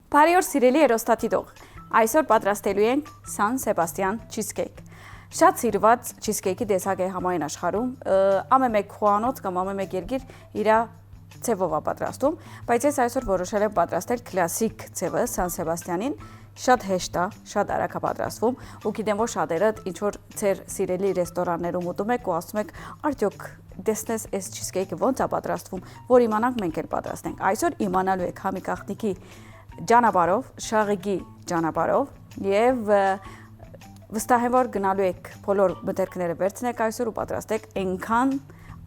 Բարի օր սիրելի երոստատիտող, այսօր պատրաստելու ենք Սան Սեբաստիան չիզքեյք։ Շատ սիրված չիզքեյքի տեսակ է համայն աշխարհում, ամեն խոհանոց կամ ամեն երկիր իր ցևով է պատրաստում, բայց ես այսօր որոշել եմ պատրաստել կլասիկ ցևը Սան Սեբաստիանին, շատ հեշտ է, շատ արագ է պատրաստվում, ու գիտեմ որ շատերը ինչ որ ձեր սիրելի ռեստորաններում ուտում եք ու ասում եք, արդյոք տեսնես այս չիզքեյքը ոնց է պատրաստվում, որ իմանանք մենք էլ պատրաստենք։ Այսօր իմանալու եք համի գաղտնիքի ճանապարհով, շաղիկի ճանապարհով եւ վստահ եմ որ գնալու եք բոլոր մտերքները վերցնեք այսօր ու պատրաստեք այնքան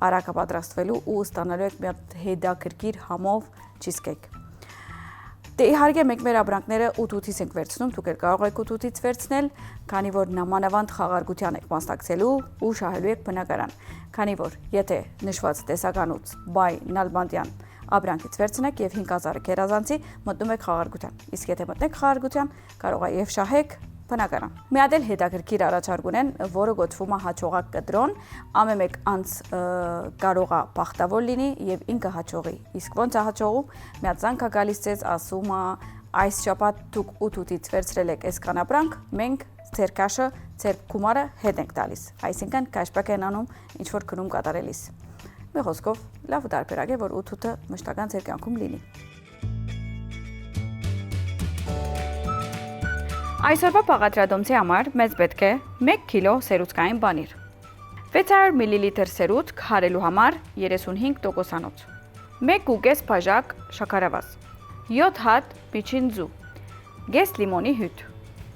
արագ է պատրաստվելու ու ստանալու եք մի հատ հետաքրքիր համով չիզքեյք։ Դե իհարկե մենք մեր ապրանքները ուտուտից ենք վերցնում, դուք էլ կարող եք ուտուտից վերցնել, քանի որ նամանավանդ խաղարկության եք մասնակցելու ու շահելու եք բնակարան, քանի որ եթե նշված տեսականուց բայ Նալբանդյան ապրանքից վերցնեք եւ 5000 գերազանցի մտնում եք խաղարկության, իսկ եթե մտնեք խաղարկության, կարող է եւ շահեք բնակարան։ Մի հատ էլ հետաքրքիր առաջարկ ունեն, որը գոչվում է հաճողակ կտրոն, ամեն մեկ անց կարող է բախտավոր լինի եւ ինքը հաճողի։ Իսկ ոնց է հաճողում, մի հատ զանգ է գալիս ձեզ, ասում է այս շաբաթ դուք ուտուտից վերցրել եք այսքան ապրանք, մենք ձեր քաշը, ձեր գումարը հետ ենք տալիս։ Այսինքն cashback են անում ինչ որ գնում կատարելիս։ Մի խոսքով լավ ու տարբերակ է, որ ուտուտը մշտական ձեր կյանքում լինի։ Այսօրվա բաղադրատոմսի համար մեզ պետք է 1 կիլո սերուցքային պանիր, 600 մլ սերուցք հարելու համար 35%-անոց, 1.5 բաժակ շաքարավազ, 7 հատ միջին ձու, կես լիմոնի հյութ,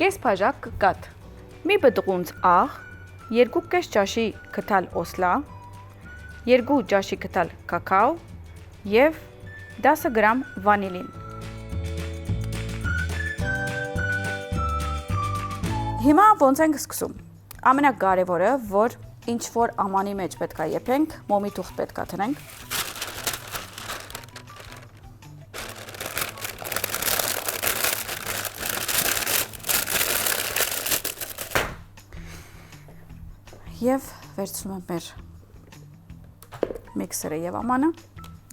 կես բաժակ կաթ, մի բտղունց աղ, 2 ճաշի քթալ օսլա, 2 ճաշի քթալ կակաո եւ 10 գրամ վանիլին։ Հիմա ոնց ենք սկսում։ Ամենակարևորը, որ ինչ որ ամանի մեջ պետք է եփենք, մոմի թուղթ պետք է տնենք։ Եվ վերցնում եմ մեր միքսերը եւ ամանը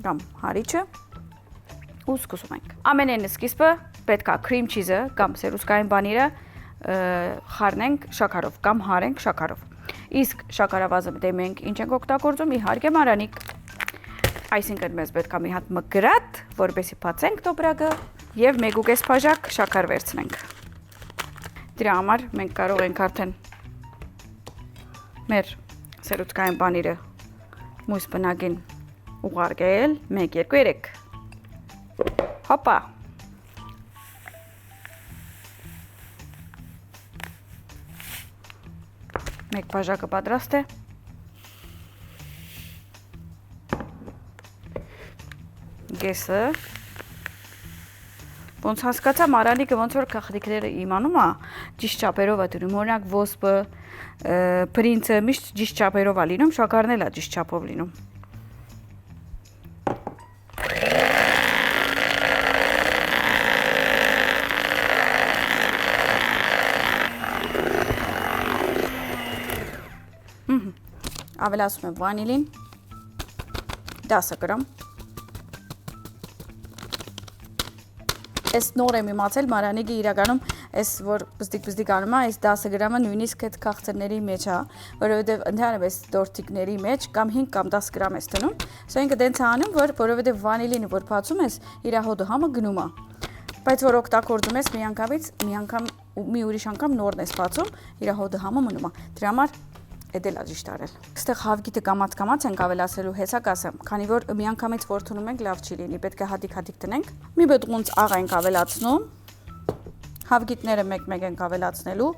կամ հարիճը ու սկսում ենք։ Ամենայն սկիզբը պետք է cream cheese-ը կամ սերուցքային պանիրը խառնենք շաքարով կամ հարենք շաքարով։ Իսկ շաքարավազը դե մենք ինչ ենք օգտագործում, իհարկե մարանիկ։ Այսինքն մեզ պետք է մի հատ մկրատ, որպեսզի բացենք տոպրակը եւ 1.5 բաժակ շաքար վերցնենք։ Դրա համար մենք կարող ենք արդեն մեր սերուցքային պանիրը մույս բնակին ուղարկել 1 2 3 Հոպա։ Մեկ բաժակը պատրաստ է։ Գեսը։ Ոնց հասկացա մարանիկը ոնց որ գաղտնիքները իմանում է, ճիշտ չափերով է դնում, օրինակ ոսպը, պրինցը միշտ ճիշտ չափերով է լինում, շաքարն էլ է ճիշտ չափով լինում։ Ավելացում եմ վանիլին 10 գրամ։ Այս նոր եմ իմացել մարանիկը իրականում այս որ բզդիկ անում է, այս 10 գրամը նույնիսկ այդ քաղցրների մեջ է, որովհետև ընդհանրապես տորտիկների մեջ կամ 5 կամ 10 գրամ ես դնում։ Սա ինքը դենց է անում, որ որովհետև վանիլինը որ բացում ես, իր հոդը համը գնում է։ Բայց որ օգտագործում ես մի ուրիշ անգամ նորն ես բացում, իր հոդը համը մնում է։ Դրա համար Էդել է ճիշտ արել։ Այստեղ հավգիտը կամած ենք ավելացրելու հեսակ ասեմ, քանի որ միանգամից որ թունում ենք լավ չի լինի, պետք է հատիկ տնենք։ Մի բտղունց աղ ենք ավելացնում։ Հավգիտները մեկ ենք ավելացնելու։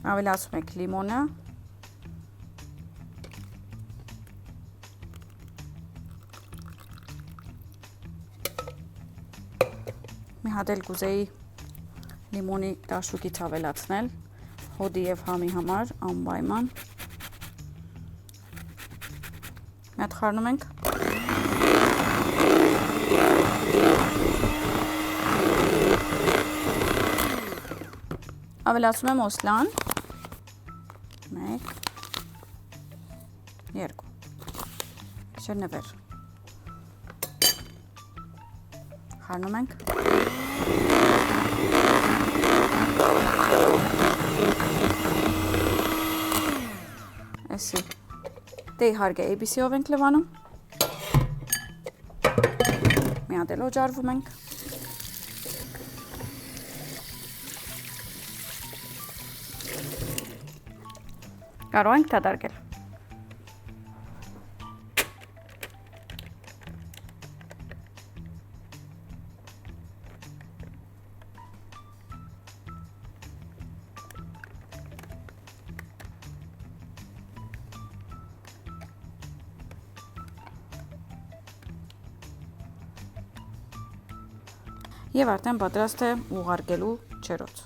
Ավելացում եք լիմոնը, մի հատ էլ կուզեի լիմոնի դաշուկից ավելացնել հոդի եւ համի համար անպայման։ Մի հատ խառնում ենք։ Ավելացնում եմ օսլան։ 1 2 Շերնվեր։ Խառնում ենք։ Էսի։ Դե իհարկե ABC-ով ենք լվանում։ Մի հատ էլ օջարվում ենք։ Կարող ենք դադարել։ Եվ արդեն պատրաստ է ուղարկելու ջրոց։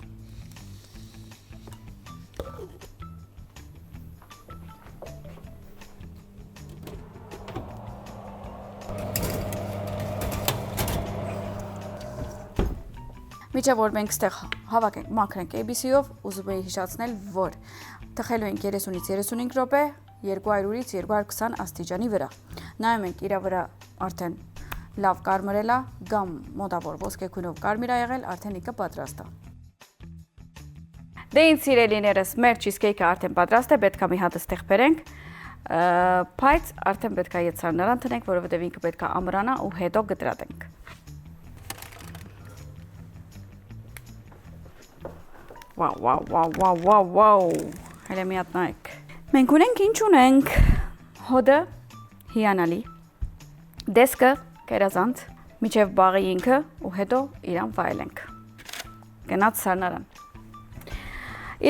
Միջև որ մենք ստեղ հավաքենք, մաքրենք ABC-ով, ուզում էի հիշացնել, որ թխելու ենք 30-ից 35 րոպե 200-ից 220 աստիճանի վրա։ Նայում ենք իրա վրա արդեն լավ կարմրել է կամ մոտավոր ոսկե գույնով կարմիր ա եղել, արդեն իկը պատրաստ է։ Դե ինձ սիրելիներս, մեր չիզքեյքը արդեն պատրաստ է, պետք է մի հատ ստեղ բերենք, բայց արդեն պետք է եթսարնարան տնենք, որովհետև ինքը պետք է ամրանա ու հետո գտրատենք։ Վաու, հելե մի հատ նայեք։ Մենք ունենք ինչ ունենք, հոդը հիանալի, դեսկը կերազանց, միջև բաղի ինքը ու հետո իրան վայելենք, գնաց սարնարան։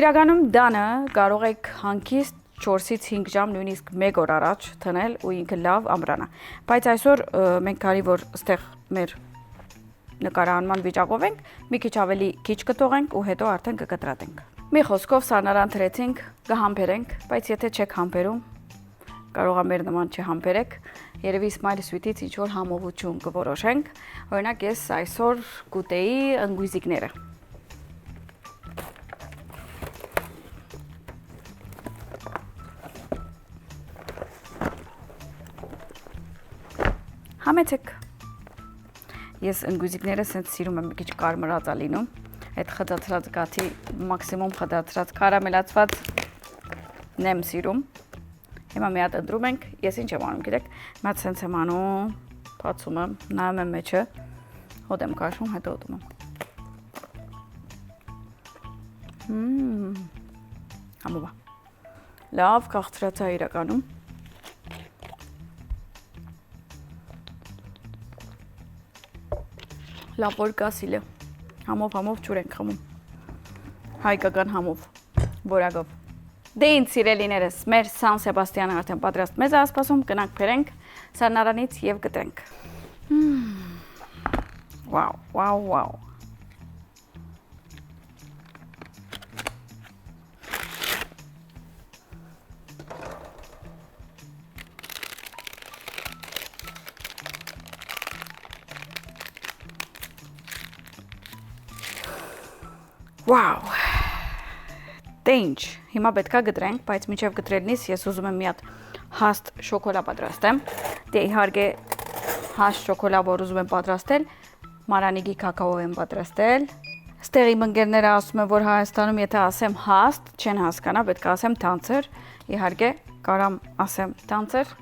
Իրականում դանը կարող եք հանգիստ 4-ից 5 ժամ, նույնիսկ 1 օր առաջ թնել ու ինքը լավ ամրանա, բայց այսօր մենք կարի որ ստեղ մեր նկարահանման վիճակով ենք, մի քիչ ավելի քիչ կտողենք ու հետո արդեն կկտրատենք։ Մի խոսքով սարնարան թրեցինք, կհամբերենք, բայց եթե չեք համբերում, կարող է մեր նման չհամբերեք, երևի Smile Sweet-ից ինչ-որ համովություն կորոշենք, օրինակ ես այսօր կուտեի ընկույզիկները։ Համեցեք։ Ես ընկույզիկները սենց սիրում եմ մի քիչ կարմրածա լինում, այդ խտացրած գաթի մաքսիմում խտացրած կարամելացված նեմ սիրում։ Հիմա մի հատ ընտրում ենք, ես ինչ եմ անում, գիտեք, մի հատ սենց եմ անում, բացում եմ, նայում եմ մեջը, հոդ եմ քաշում, հետո ուտում եմ։ Համով է։ Լավ քաղցրած է իրականում։ Լավ որ կա սիլը, համով ջուր ենք խմում, հայկական համով, բորագով։ Դե ինձ սիրելիներս, մեր Սան Սեբաստիանը արդեն պատրաստ մեզ է սպասում, գնանք բերենք սարնարանից և գտրենք։ Վաու։ Վաու, դե ինչ, հիմա պետք է գտրենք, բայց մինչև գտրելնից ես ուզում եմ մի հատ հաստ շոկոլա պատրաստեմ, դե իհարկե հաստ շոկոլա, որ ուզում եմ պատրաստել, Մարանիգի կակաով եմ պատրաստել, ստեղ իմ ընկերները ասում են, որ Հայաստանում եթե ասեմ հաստ, չեն հասկանա, պետք է ասեմ թանձր, իհարկե կարամ ասեմ թանձր,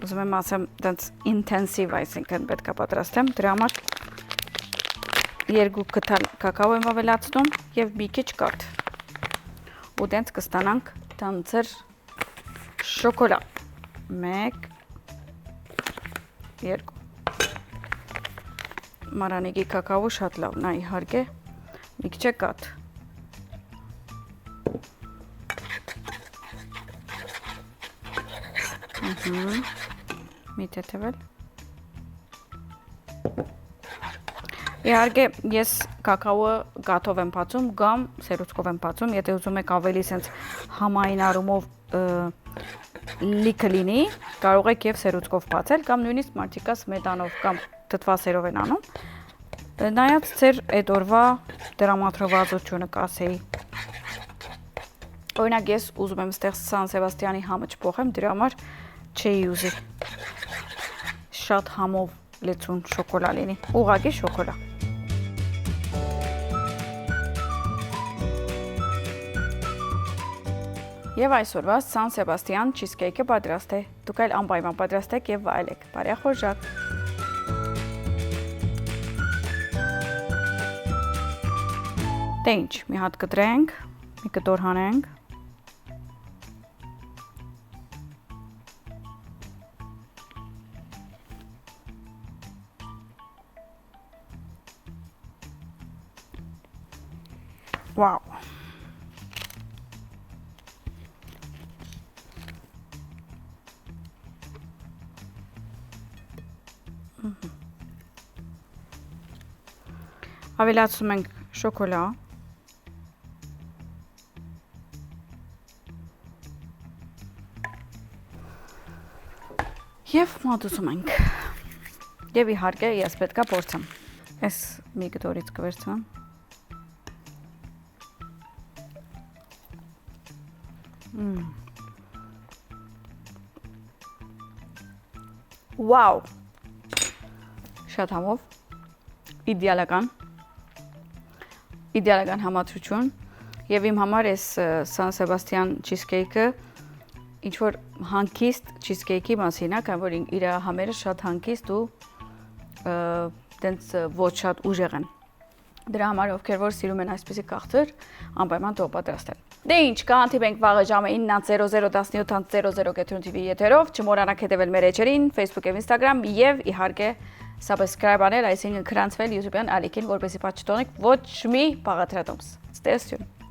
ուզում եմ ասեմ տենց ինտենսիվ, այսինքն պետք է պատրաստեմ, դրա համար 2 կտալ կակաո եմ ավելացնում և մի քիչ կաթ ու դենց կստանանք թանձր շոկոլա 1 2 Մարանիգի կակաո շատ լավն է իհարկե մի քիչ կաթ մի թեթևել Իհարկե, ես կակաոը գաթով եմ բացում կամ սերուցքով եմ բացում, եթե ուզում եք ավելի սենց համային առումով լիքը լինի, կարող եք եւ սերուցքով բացել կամ նույնիսկ մարդիկա սմետանով կամ դդվասերով են անում։ Նայած ձեր այդ օրվա դրամատրվածությունը կասեի։ Օրինակ ես ուզում եմ ստեղ Սան Սեբաստիանի համը չփոխեմ, դրա համար չէի ուզի շատ համով լեցուն շոկոլա լինի, ուղղակի շոկոլա։ Եվ այսօրվա Սան Սեբաստիան չիզքեյքը պատրաստ է։ Դուք այլ անպայման պատրաստեք եւ վայելեք։ Բարի խորժակ։ Դե ինչ, մի հատ կտրենք, մի կտոր հանենք։ Վաու։ Ավելացնում ենք շոկոլա։ Եվ մատուցում ենք։ Եվ իհարկե ես պետք է փորձեմ։ Այս մի կտորից կվերցնեմ։ Վաու։ Շատ համով։ Իդեալական համադրություն եւ իմ համար էս Սան Սեբաստիան չիզքեյքը ինչ որ հանգիստ չիզքեյքի մասին է, քանի որ իր համերը շատ հանգիստ ու տենց ոչ շատ ուժեղ են։ Դրա համար ովքեր որ սիրում են այսպիսի կաղթեր, անպայման թող պատրաստեն։ Դե ինչ, կհանդիպենք վաղը ժամը 9:00 17:00 Կետրոն TV եթերով, չմոռանաք հետևել մեր էջերին, Facebook եւ Instagram եւ իհարկե subscribe անել, այսինքն գրանցվել YouTube-յան ալիքին, որպեսզի պատճտոնեք ոչ մի բաղադրատոմս։ Stay tuned.